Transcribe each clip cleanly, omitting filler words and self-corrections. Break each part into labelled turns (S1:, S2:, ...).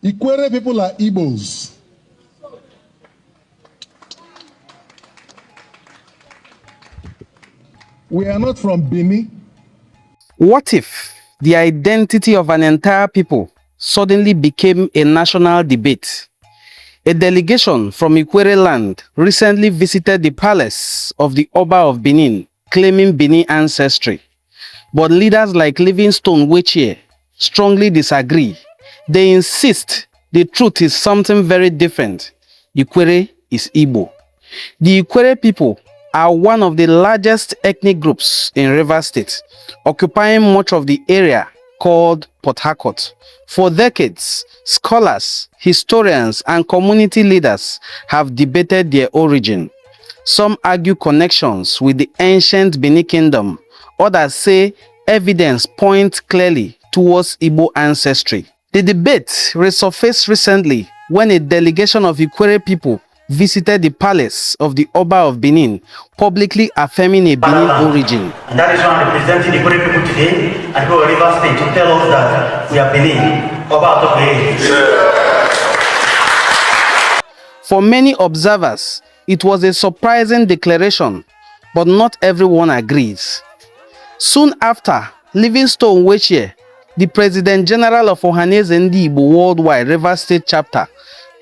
S1: Ikwerre people are Igbos. We are not from Benin.
S2: What if the identity of an entire people suddenly became a national debate? A delegation from Ikwerre land recently visited the palace of the Oba of Benin, claiming Benin ancestry. But leaders like Livingston Wechie strongly disagree. They insist the truth is something very different. Ikwerre is Igbo. The Ikwerre people are one of the largest ethnic groups in Rivers State, occupying much of the area called Port Harcourt. For decades, scholars, historians, and community leaders have debated their origin. Some argue connections with the ancient Benin Kingdom. Others say evidence points clearly towards Igbo ancestry. The debate resurfaced recently when a delegation of Ikwerre people visited the palace of the Oba of Benin, publicly affirming a Benin origin.
S3: And that is why I'm representing the Ikwerre people today and go to Rivers State to tell us that we are Benin, Oba of Benin.
S2: For many observers, it was a surprising declaration, but not everyone agrees. Soon after, Livingston Wechie, the President General of Ohanaeze Ndigbo Worldwide Rivers State Chapter,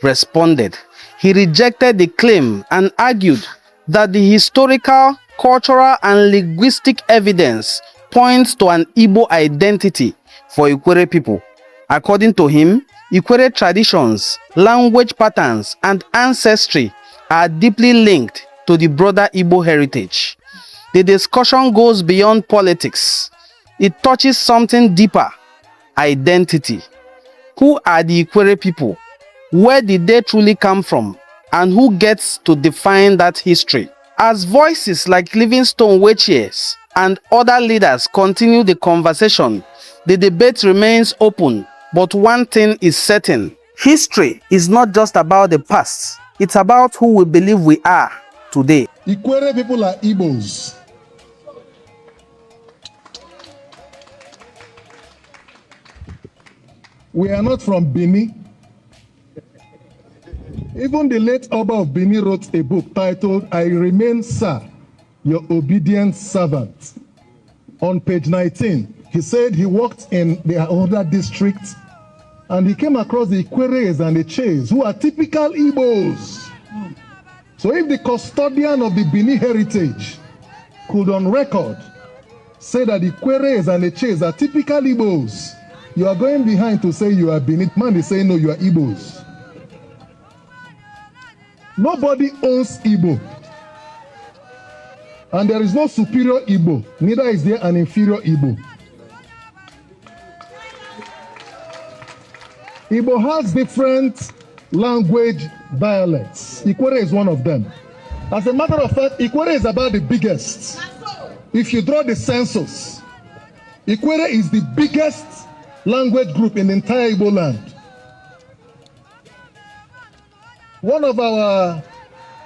S2: responded. He rejected the claim and argued that the historical, cultural, and linguistic evidence points to an Igbo identity for Ikwerre people. According to him, Ikwerre traditions, language patterns, and ancestry are deeply linked to the broader Igbo heritage. The discussion goes beyond politics. It touches something deeper: identity. Who are the Ikwerre people? Where did they truly come from? And who gets to define that history? As voices like Livingston Wechie and other leaders continue the conversation, the debate remains open. But one thing is certain: history is not just about the past, it's about who we believe we are today.
S1: Ikwerre people are Igbos. We are not from Benin. Even the late Oba of Benin wrote a book titled, "I Remain, Sir, Your Obedient Servant." On page 19, he said he worked in the other district and he came across the Ikwerres and the Ches, who are typical Igbos. So if the custodian of the Benin heritage could on record say that the Ikwerres and the Ches are typical Igbos, you are going behind to say you are Benin. Man is saying no, you are Igbos. Nobody owns Igbo. And there is no superior Igbo, neither is there an inferior Igbo. Igbo has different language dialects. Ikwerre is one of them. As a matter of fact, Ikwerre is about the biggest. If you draw the census, Ikwerre is the biggest language group in the entire Igbo land. One of our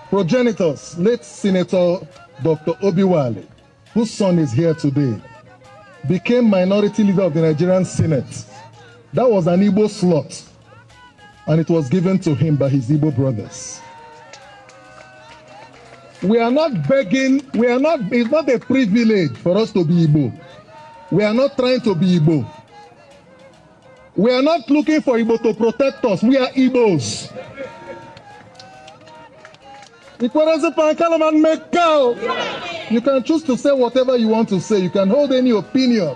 S1: progenitors, late Senator Dr. Obiwale, whose son is here today, became minority leader of the Nigerian Senate. That was an Igbo slot, and it was given to him by his Igbo brothers. We are not begging, it's not a privilege for us to be Igbo. We are not trying to be Igbo. We are not looking for Igbo to protect us. We are Igbos. You can choose to say whatever you want to say. You can hold any opinion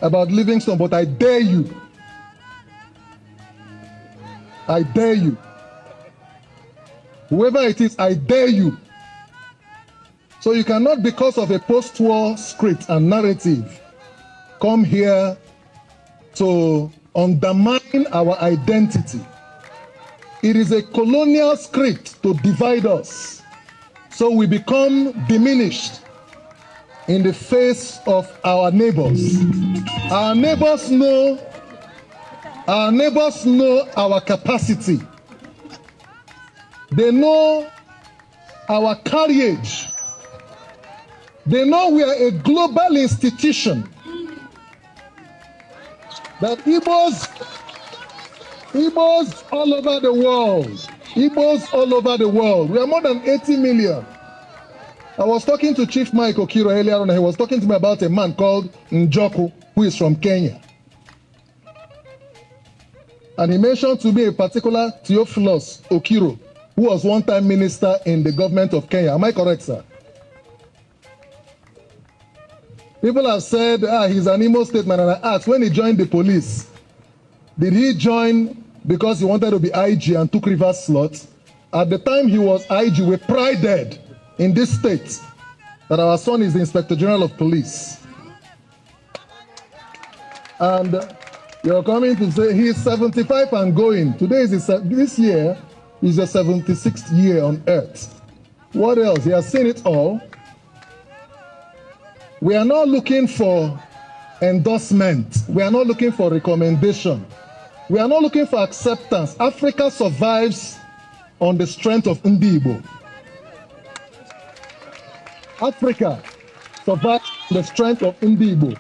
S1: about Livingston, but I dare you. I dare you. Whoever it is, I dare you. So you cannot, because of a post-war script and narrative, come here to undermine our identity. It is a colonial script to divide us, so we become diminished in the face of our neighbors. Our neighbors know our capacity. They know our courage. They know we are a global institution. That Igbos all over the world. Igbos all over the world. We are more than 80 million. I was talking to Chief Mike Okiro earlier on. He was talking to me about a man called Njoku, who is from Kenya. And he mentioned to me a particular Theophilus Okiro, who was one-time minister in the government of Kenya. Am I correct, sir? People have said, he's an Imo State man, and I asked, when he joined the police, did he join because he wanted to be IG and took reverse slots? At the time he was IG, we prided in this state that our son is the Inspector General of Police. And you're coming to say he's 75 and going. This year is the 76th year on earth. What else? He has seen it all. We are not looking for endorsement. We are not looking for recommendation. We are not looking for acceptance. Africa survives on the strength of Ndigbo. Africa survives on the strength of Ndigbo.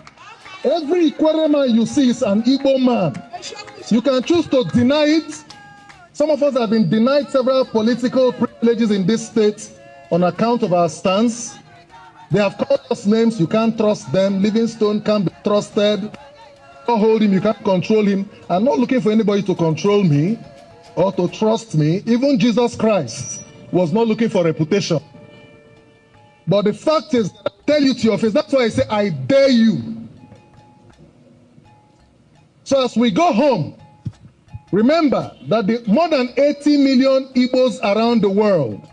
S1: Every Ikwerre man you see is an Igbo man. You can choose to deny it. Some of us have been denied several political privileges in this state on account of our stance. They have called us names, you can't trust them. Livingston can't be trusted. You can't hold him, you can't control him. I'm not looking for anybody to control me or to trust me. Even Jesus Christ was not looking for reputation. But the fact is, I tell you to your face, that's why I say, I dare you. So as we go home, remember that the more than 80 million Igbos around the world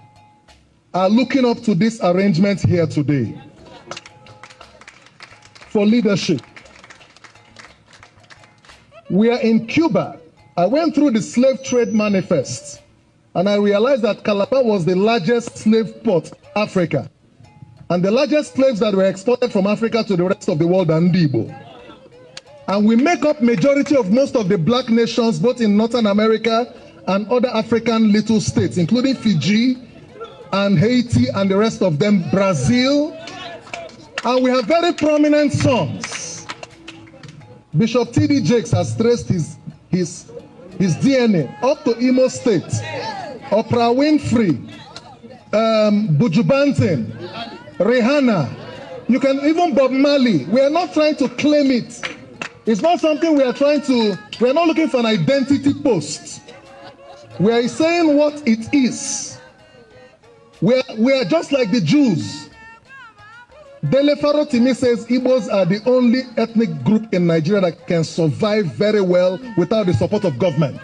S1: are looking up to this arrangement here today for leadership. We are in Cuba. I went through the slave trade manifest and I realized that Calabar was the largest slave port in Africa. And the largest slaves that were exported from Africa to the rest of the world are Ndigbo. And we make up majority of most of the black nations, both in Northern America and other African little states, including Fiji and Haiti and the rest of them, Brazil. And we have very prominent sons. Bishop T.D. Jakes has traced his DNA up to Imo State. Oprah Winfrey, Buju Banton, Rihanna, you can even Bob Marley. We are not trying to claim it. It's not something we are not looking for an identity post. We are saying what it is. We are just like the Jews. Dele Farotimi says Igbos are the only ethnic group in Nigeria that can survive very well without the support of government.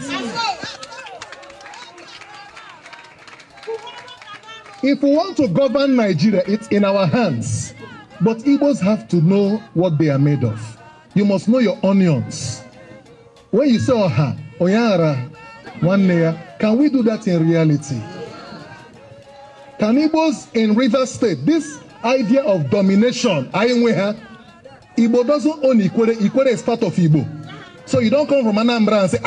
S1: If we want to govern Nigeria, it's in our hands. But Igbos have to know what they are made of. You must know your onions. When you say Oha, Oyara, Nwanneya, can we do that in reality? Can Igbos in Rivers State, this idea of domination, Igbo doesn't own Ikwerre. Ikwerre is part of Igbo. So you don't come from Anambra and say,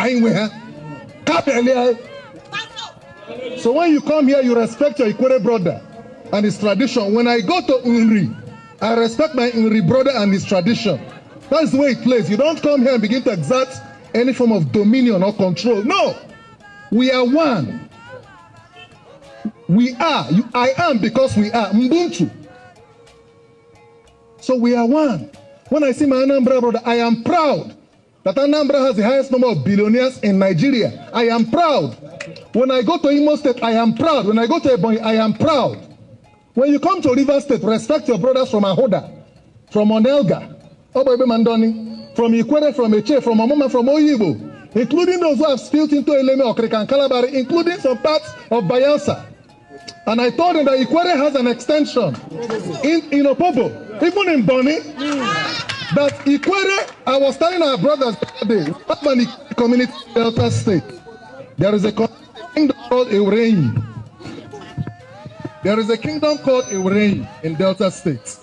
S1: so when you come here, you respect your Ikwerre brother and his tradition. When I go to Unri, I respect my Unri brother and his tradition. That's the way it plays. You don't come here and begin to exert any form of dominion or control. No, we are one. We are. I am because we are. Mbuntu. So we are one. When I see my Anambra brother, I am proud that Anambra has the highest number of billionaires in Nigeria. I am proud. When I go to Imo State, I am proud. When I go to Ebonyi, I am proud. When you come to Rivers State, respect your brothers from Ahoda, from Onelga, Oba Mandoni, from Ikwerre, from Eche, from Omoma, from Oyibo, including those who have spilled into Eleme, Okrika, and Kalabari, including some parts of Bayelsa. And I told him that Ikwerre has an extension in Opobo, even in Boni. That Ikwerre, I was telling our brothers the other day, we have a community in Delta State. There is a kingdom called Ikwerre. There is a kingdom called Ikwerre in Delta State.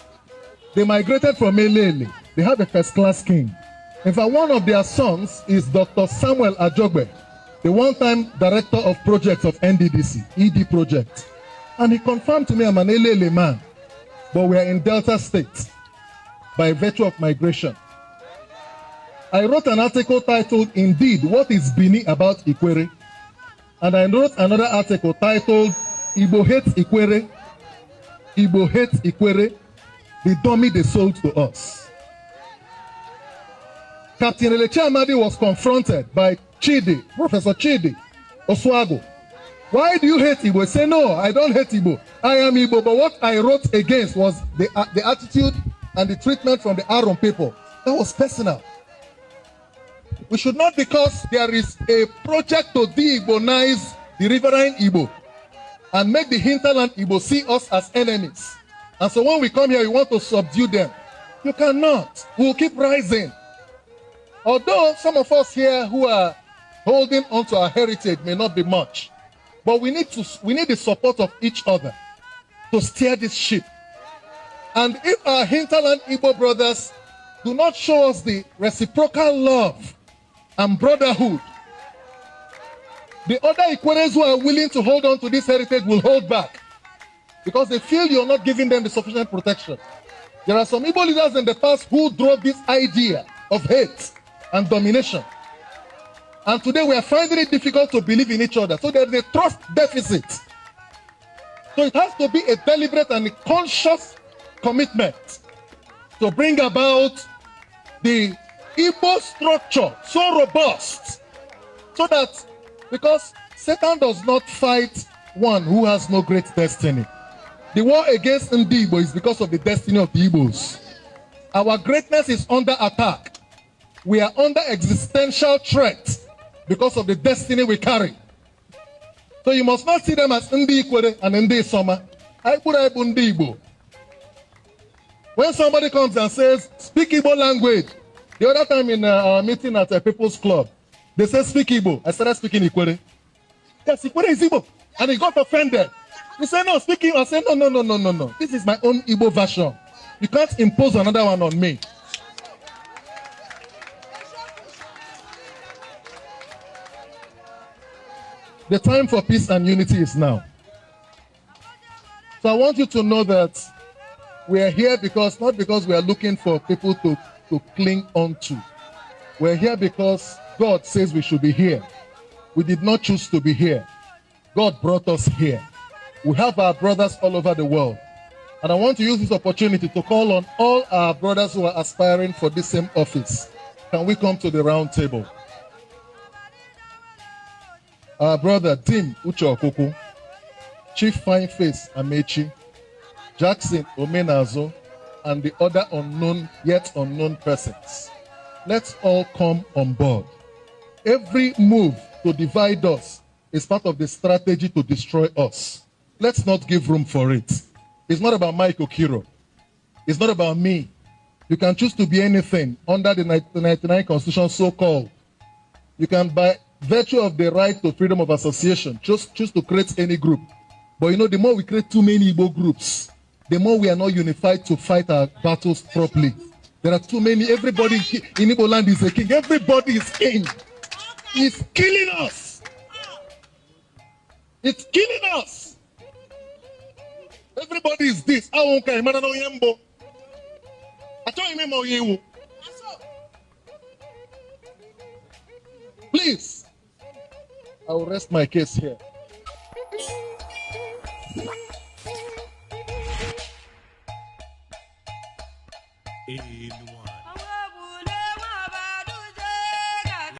S1: They migrated from Elele. They have a first-class king. In fact, one of their sons is Dr. Samuel Ajogbe, the one-time director of projects of NDDC, ED project. And he confirmed to me I'm an Elele man, but we are in Delta State by virtue of migration. I wrote an article titled, Indeed, What is Benin About Ikwerre? And I wrote another article titled, Igbo Hates Ikwerre. Igbo Hates Ikwerre, the dummy they sold to us. Captain Elechi Amadi was confronted by Chidi, Professor Chidi Oswago. Why do you hate Igbo? He said, no, I don't hate Igbo. I am Igbo, but what I wrote against was the attitude and the treatment from the Aron people. That was personal. We should not, because there is a project to de-Igbonize the riverine Igbo and make the hinterland Igbo see us as enemies. And so when we come here, we want to subdue them. You cannot. We will keep rising. Although some of us here who are holding on to our heritage may not be much, but we need the support of each other to steer this ship. And if our hinterland Igbo brothers do not show us the reciprocal love and brotherhood, the other Ikwerres who are willing to hold on to this heritage will hold back because they feel you're not giving them the sufficient protection. There are some Igbo leaders in the past who drove this idea of hate and domination. And today we are finding it difficult to believe in each other. So there's a trust deficit. So it has to be a deliberate and a conscious commitment to bring about the Igbo structure so robust, so that, because Satan does not fight one who has no great destiny. The war against Ndigbo is because of the destiny of the Igbos. Our greatness is under attack. We are under existential threat because of the destiny we carry. So you must not see them as Ndi Ikwerre and Ndi Soma. Ndigbo. When somebody comes and says, speak Igbo language, the other time in our meeting at a People's Club, they said, speak Igbo. I started speaking Ikwerre. Yes, Ikwerre is Igbo. And he got offended. He said, no, speak Igbo. I said, no. This is my own Igbo version. You can't impose another one on me. The time for peace and unity is now. So I want you to know that we are here because, not because we are looking for people to cling on to. We're here because God says we should be here. We did not choose to be here. God brought us here. We have our brothers all over the world. And I want to use this opportunity to call on all our brothers who are aspiring for this same office. Can we come to the round table? Our brother Tim Uche, Chief Fineface Amechi, Jackson Omenazo, and the other unknown, yet unknown persons. Let's all come on board. Every move to divide us is part of the strategy to destroy us. Let's not give room for it. It's not about Mike Okiro. It's not about me. You can choose to be anything under the 1999 Constitution, so-called. You can, by virtue of the right to freedom of association, choose to create any group. But you know, the more we create too many Igbo groups, the more we are not unified to fight our battles properly. There are too many. Everybody in Igbo land is a king. Everybody is king. It's killing us. It's killing us. Everybody is this. Please, I will rest my case here.